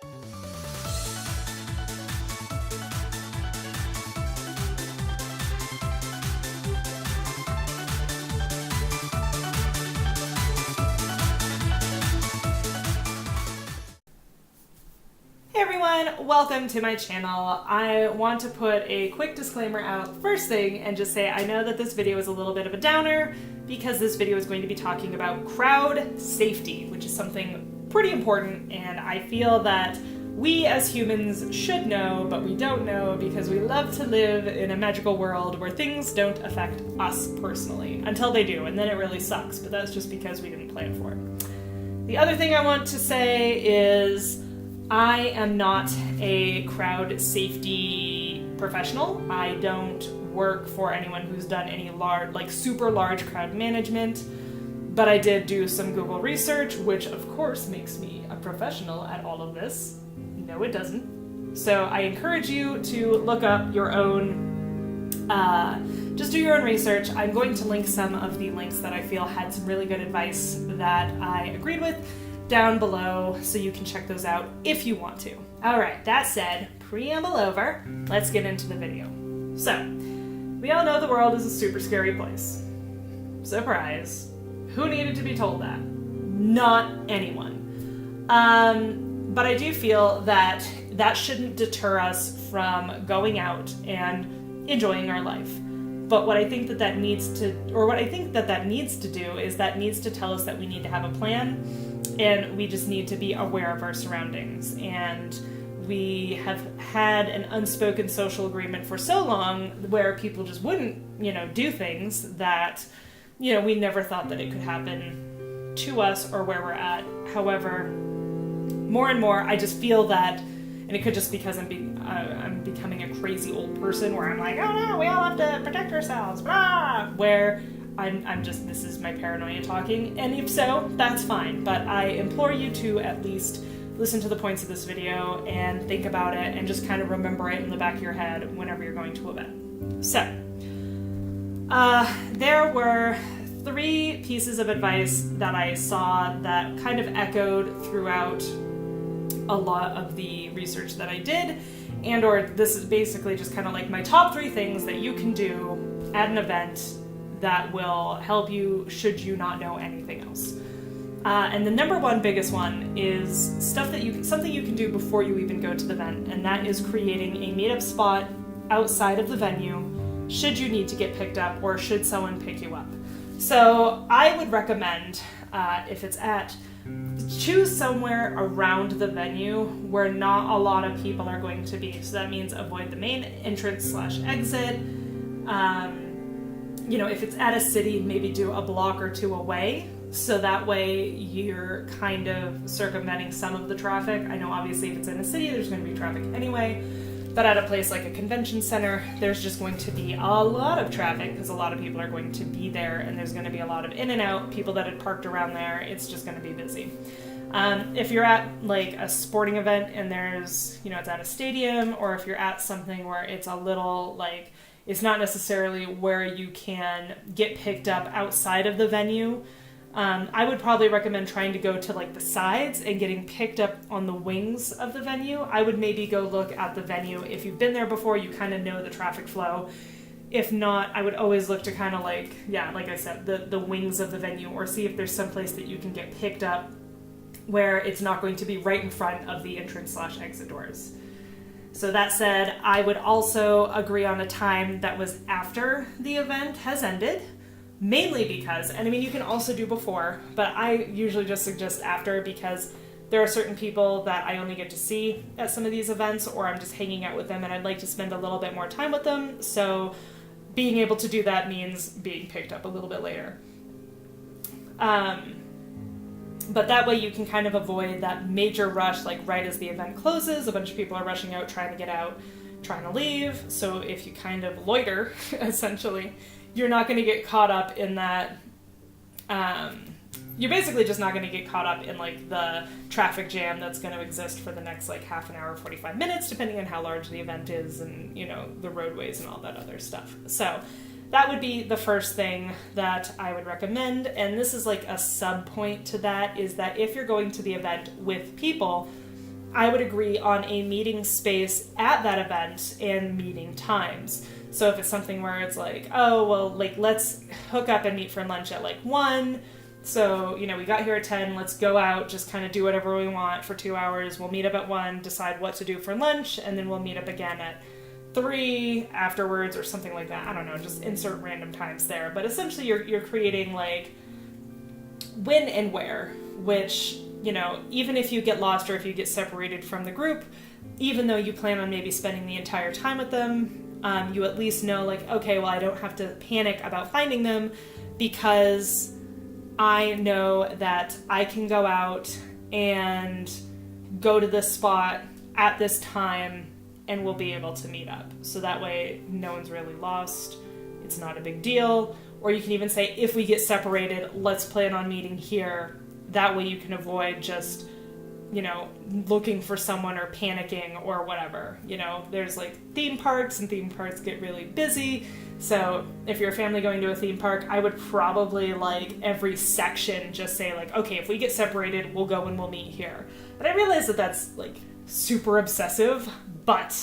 Hey everyone, welcome to my channel. I want to put a quick disclaimer out first thing and just say I know that this video is a little bit of a downer because this video is going to be talking about crowd safety, which is something pretty important, and I feel that we as humans should know, but we don't know because we love to live in a magical world where things don't affect us personally until they do, and then it really sucks, but that's just because we didn't plan for it. The other thing I want to say is I am not a crowd safety professional. I don't work for anyone who's done any super large crowd management, but I did do some Google research, which of course makes me a professional at all of this. No, it doesn't. So I encourage you to look up your own, just do your own research. I'm going to link some of the links that I feel had some really good advice that I agreed with down below, so you can check those out if you want to. Alright, that said, preamble over, let's get into the video. So, we all know the world is a super scary place. Surprise. Who needed to be told that? Not anyone. But I do feel that that shouldn't deter us from going out and enjoying our life. But what I think that needs to do is that needs to tell us that we need to have a plan, and we just need to be aware of our surroundings. And we have had an unspoken social agreement for so long where people just wouldn't, do things that, we never thought that it could happen to us or where we're at. However, more and more, I just feel that, and it could just because I'm becoming a crazy old person where I'm like, oh no, we all have to protect ourselves, blah, where this is my paranoia talking, and if so, that's fine, but I implore you to at least listen to the points of this video and think about it and just kind of remember it in the back of your head whenever you're going to a event. So, there were 3 pieces of advice that I saw that kind of echoed throughout a lot of the research that I did, or this is basically just kind of like my top 3 things that you can do at an event that will help you should you not know anything else. And the number one biggest one is something you can do before you even go to the event, and that is creating a meetup spot outside of the venue should you need to get picked up or should someone pick you up. So I would recommend, choose somewhere around the venue where not a lot of people are going to be. So that means avoid the main entrance/exit. If it's at a city, maybe do a block or 2 away, so that way you're kind of circumventing some of the traffic. I know obviously if it's in a city, there's going to be traffic anyway, but at a place like a convention center, there's just going to be a lot of traffic because a lot of people are going to be there, and there's going to be a lot of in and out, people that had parked around there. It's just going to be busy. If you're at like a sporting event and there's, it's at a stadium, or if you're at something where it's a little it's not necessarily where you can get picked up outside of the venue, I would probably recommend trying to go to the sides and getting picked up on the wings of the venue. I would maybe go look at the venue. If you've been there before, you kind of know the traffic flow. If not, I would always look to kind of like I said, the wings of the venue, or see if there's some place that you can get picked up where it's not going to be right in front of the entrance/exit doors. So that said, I would also agree on a time that was after the event has ended, mainly because, you can also do before, but I usually just suggest after because there are certain people that I only get to see at some of these events, or I'm just hanging out with them and I'd like to spend a little bit more time with them, so being able to do that means being picked up a little bit later. But that way you can kind of avoid that major rush, right as the event closes, a bunch of people are rushing out, trying to get out, trying to leave. So if you kind of loiter, essentially, you're not going to get caught up in that, you're basically just not going to get caught up in the traffic jam that's going to exist for the next half an hour, 45 minutes, depending on how large the event is and, the roadways and all that other stuff. So that would be the first thing that I would recommend, and this is a sub point to that, is that if you're going to the event with people, I would agree on a meeting space at that event and meeting times. So if it's something where it's like, oh, well, like, let's hook up and meet for lunch at like 1. So, you know, we got here at 10, let's go out, just kind of do whatever we want for 2 hours. We'll meet up at 1, decide what to do for lunch, and then we'll meet up again at 3 afterwards or something like that. I don't know, just insert random times there. But essentially you're creating like when and where, which, you know, even if you get lost or if you get separated from the group, even though you plan on maybe spending the entire time with them, you at least know like, okay, well, I don't have to panic about finding them because I know that I can go out and go to this spot at this time and we'll be able to meet up. So that way no one's really lost. It's not a big deal. Or you can even say, if we get separated, let's plan on meeting here. That way you can avoid just, you know, looking for someone or panicking or whatever. You know, there's like theme parks and theme parks get really busy. So if you're a family going to a theme park, I would probably like every section just say like, okay, if we get separated, we'll go and we'll meet here. But I realize that that's like super obsessive, but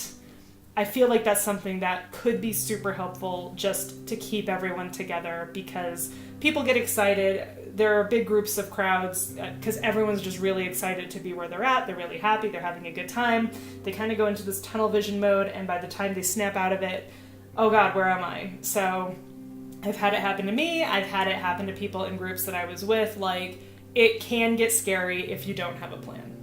I feel like that's something that could be super helpful just to keep everyone together because people get excited. There are big groups of crowds because everyone's just really excited to be where they're at. They're really happy. They're having a good time. They kind of go into this tunnel vision mode, and by the time they snap out of it, oh God, where am I? So I've had it happen to me. I've had it happen to people in groups that I was with. Like, it can get scary if you don't have a plan.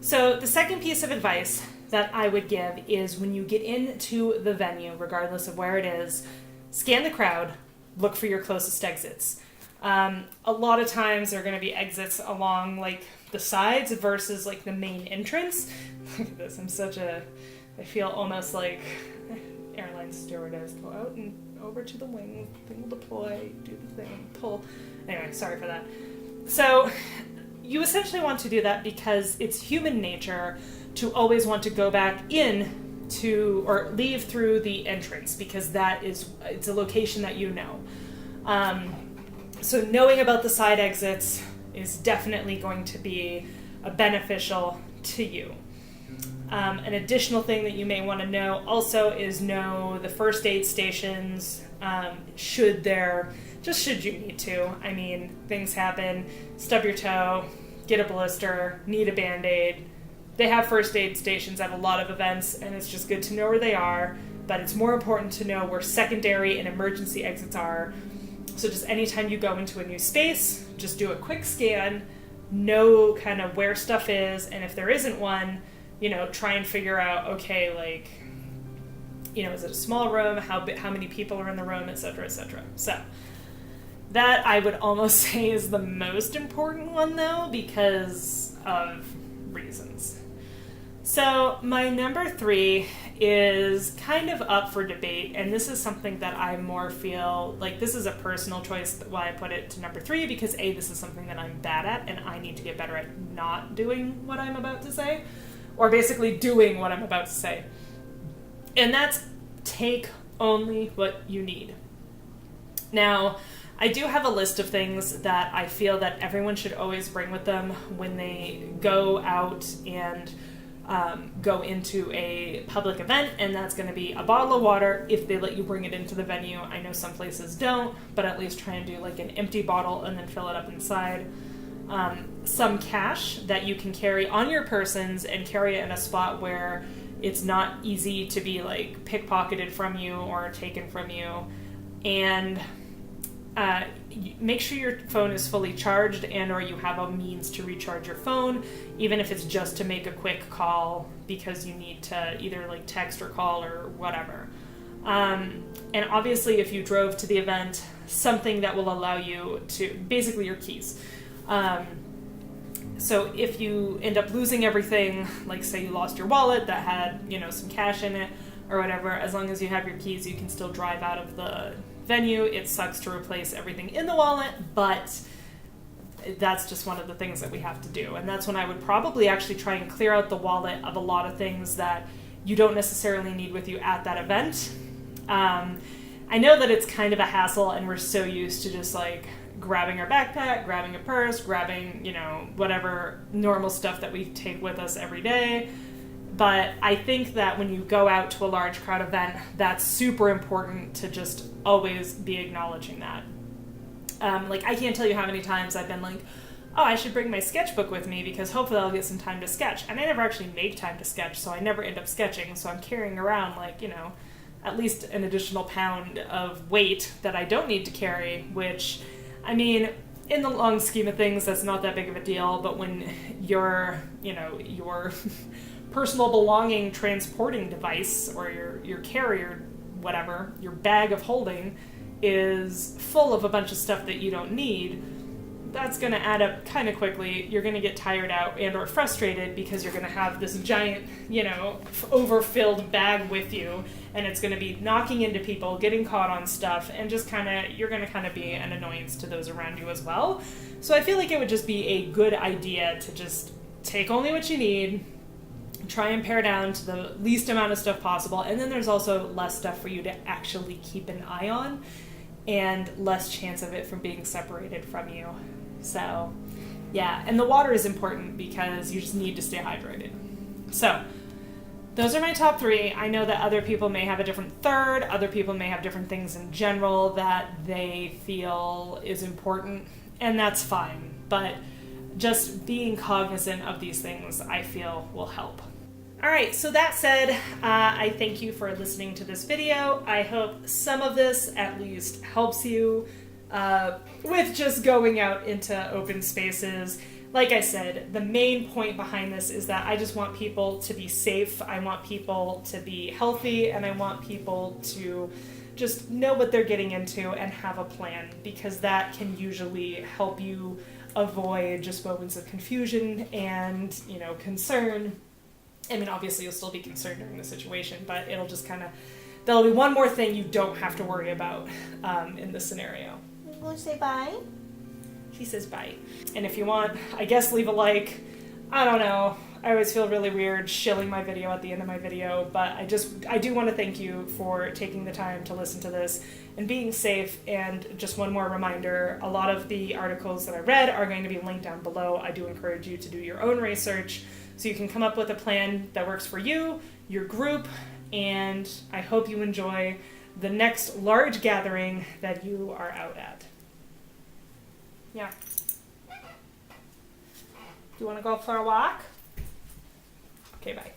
So the second piece of advice that I would give is when you get into the venue, regardless of where it is, scan the crowd, look for your closest exits. A lot of times there are going to be exits along like the sides versus like the main entrance. Look at this, I feel almost like airline stewardess. Go out and over to the wing, thing will deploy, do the thing, pull. Anyway, sorry for that. So you essentially want to do that because it's human nature to always want to go back in to or leave through the entrance because it's a location that you know. So knowing about the side exits is definitely going to be beneficial to you. An additional thing that you may want to know also is know the first aid stations should you need to. I mean, things happen, stub your toe, get a blister, need a Band-Aid. They have first aid stations at a lot of events, and it's just good to know where they are, but it's more important to know where secondary and emergency exits are. So just anytime you go into a new space, just do a quick scan, know kind of where stuff is, and if there isn't one, you know, try and figure out, okay, like, you know, is it a small room? How many people are in the room, et cetera, et cetera. So that I would almost say is the most important one, though, because of reasons. So my number 3 is kind of up for debate, and this is something that I more feel like this is a personal choice why I put it to number 3, because A, this is something that I'm bad at, and I need to get better at not doing what I'm about to say, or basically doing what I'm about to say. And that's take only what you need. Now, I do have a list of things that I feel that everyone should always bring with them when they go out and go into a public event, and that's going to be a bottle of water if they let you bring it into the venue. I know some places don't, but at least try and do like an empty bottle and then fill it up inside. Some cash that you can carry on your persons and carry it in a spot where it's not easy to be like pickpocketed from you or taken from you. And make sure your phone is fully charged and or you have a means to recharge your phone, even if it's just to make a quick call because you need to either like text or call or whatever. And obviously if you drove to the event, something that will allow you to, basically your keys. So if you end up losing everything, like say you lost your wallet that had, you know, some cash in it or whatever, as long as you have your keys, you can still drive out of the venue. It sucks to replace everything in the wallet, but that's just one of the things that we have to do. And that's when I would probably actually try and clear out the wallet of a lot of things that you don't necessarily need with you at that event. I know that it's kind of a hassle and we're so used to just like grabbing our backpack, grabbing a purse, grabbing, you know, whatever normal stuff that we take with us every day. But I think that when you go out to a large crowd event, that's super important to just always be acknowledging that. Like, I can't tell you how many times I've been like, oh, I should bring my sketchbook with me because hopefully I'll get some time to sketch. And I never actually make time to sketch, so I never end up sketching. So I'm carrying around, like, you know, at least an additional pound of weight that I don't need to carry, which, I mean, in the long scheme of things, that's not that big of a deal. But when your, you know, your personal belonging transporting device or your carrier, whatever, your bag of holding is full of a bunch of stuff that you don't need, that's going to add up kind of quickly. You're going to get tired out and or frustrated because you're going to have this giant, you know, overfilled bag with you, and it's going to be knocking into people, getting caught on stuff, and just kind of, you're going to kind of be an annoyance to those around you as well. So I feel like it would just be a good idea to just take only what you need, try and pare down to the least amount of stuff possible, and then there's also less stuff for you to actually keep an eye on and less chance of it from being separated from you. So yeah, and the water is important because you just need to stay hydrated. So those are my top 3. I know that other people may have a different third, other people may have different things in general that they feel is important, and that's fine, but just being cognizant of these things, I feel, will help. All right, so that said, I thank you for listening to this video. I hope some of this at least helps you with just going out into open spaces. Like I said, the main point behind this is that I just want people to be safe, I want people to be healthy, and I want people to just know what they're getting into and have a plan, because that can usually help you avoid just moments of confusion and, you know, concern. I mean, obviously you'll still be concerned during the situation, but it'll just kind of, there'll be one more thing you don't have to worry about in this scenario. You want to say bye? He says bye. And if you want, I guess leave a like. I don't know. I always feel really weird shilling my video at the end of my video, but I do want to thank you for taking the time to listen to this and being safe. And just one more reminder, a lot of the articles that I read are going to be linked down below. I do encourage you to do your own research so you can come up with a plan that works for you, your group, and I hope you enjoy the next large gathering that you are out at. Yeah. Do you want to go for a walk? Okay, bye.